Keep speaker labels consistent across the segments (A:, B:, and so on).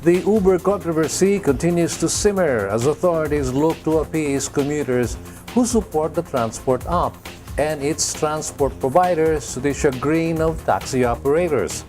A: The Uber controversy continues to simmer as authorities look to appease commuters who support the transport app and its transport providers to the chagrin of taxi operators.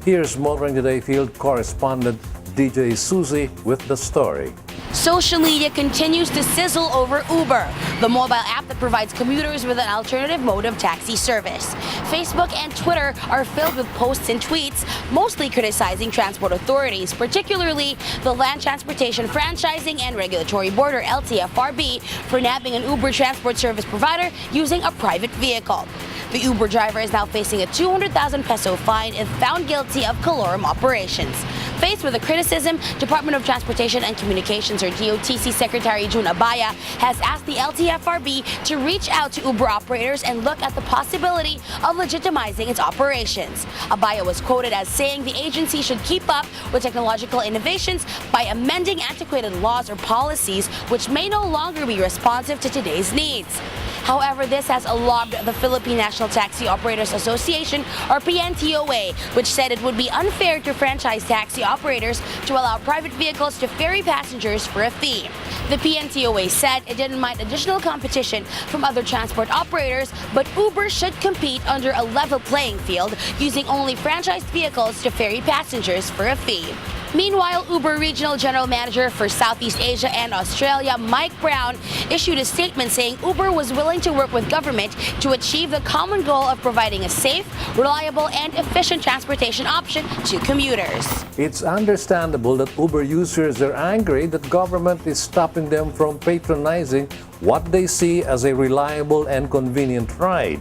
A: Here's Motoring Today field correspondent DJ Susie with the story.
B: Social media continues to sizzle over Uber, the mobile app that provides commuters with an alternative mode of taxi service. Facebook and Twitter are filled with posts and tweets, mostly criticizing transport authorities, particularly the Land Transportation Franchising and Regulatory Board, or LTFRB, for nabbing an Uber transport service provider using a private vehicle. The Uber driver is now facing a 200,000 peso fine if found guilty of calorum operations. Faced with the criticism, Department of Transportation and Communications, or DOTC Secretary June Abaya, has asked the LTFRB to reach out to Uber operators and look at the possibility of legitimizing its operations. Abaya was quoted as saying the agency should keep up with technological innovations by amending antiquated laws or policies which may no longer be responsive to today's needs. However, this has alarmed the Philippine National Taxi Operators Association, or PNTOA, which said it would be unfair to franchise taxi operators to allow private vehicles to ferry passengers for a fee. The PNTOA said it didn't mind additional competition from other transport operators, but Uber should compete under a level playing field, using only franchised vehicles to ferry passengers for a fee. Meanwhile, Uber Regional General Manager for Southeast Asia and Australia, Mike Brown, issued a statement saying Uber was willing to work with government to achieve the common goal of providing a safe, reliable, and efficient transportation option to commuters.
A: It's understandable that Uber users are angry that government is stopping them from patronizing what they see as a reliable and convenient ride.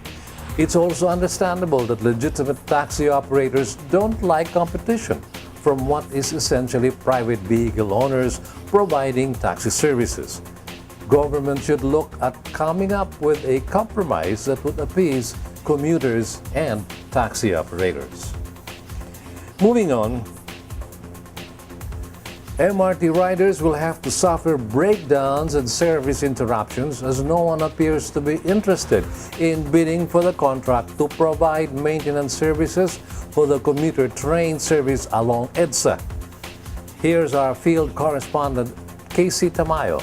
A: It's also understandable that legitimate taxi operators don't like competition from what is essentially private vehicle owners providing taxi services. Government should look at coming up with a compromise that would appease commuters and taxi operators. Moving on, MRT riders will have to suffer breakdowns and service interruptions as no one appears to be interested in bidding for the contract to provide maintenance services for the commuter train service along EDSA. Here's our field correspondent, Kaycee Tamayo,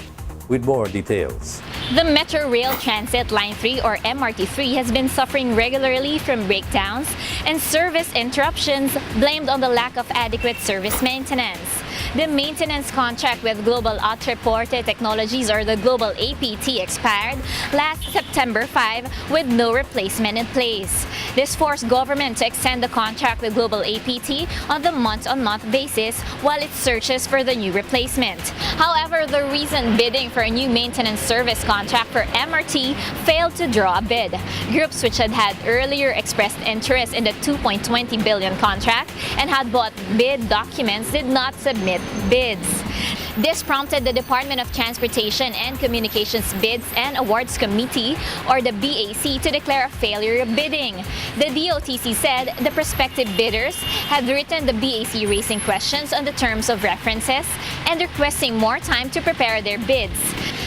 A: with more details.
C: The Metro Rail Transit Line 3, or MRT3, has been suffering regularly from breakdowns and service interruptions blamed on the lack of adequate service maintenance. The maintenance contract with Global Autoporte Technologies, or the Global APT, expired last September 5 with no replacement in place. This forced government to extend the contract with Global APT on the month-on-month basis while it searches for the new replacement. However, the recent bidding for a new maintenance service contract for MRT failed to draw a bid. Groups which had earlier expressed interest in the 2.20 billion contract and had bought bid documents did not submit bids. This prompted the Department of Transportation and Communications Bids and Awards Committee, or the BAC, to declare a failure of bidding. The DOTC said the prospective bidders had written the BAC raising questions on the terms of references and requesting more time to prepare their bids.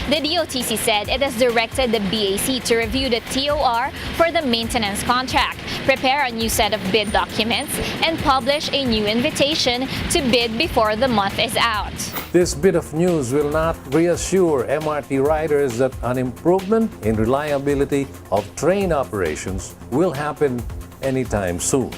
C: The DOTC said it has directed the BAC to review the TOR for the maintenance contract, prepare a new set of bid documents, and publish a new invitation to bid before the month is out.
A: This bit of news will not reassure MRT riders that an improvement in reliability of train operations will happen anytime soon.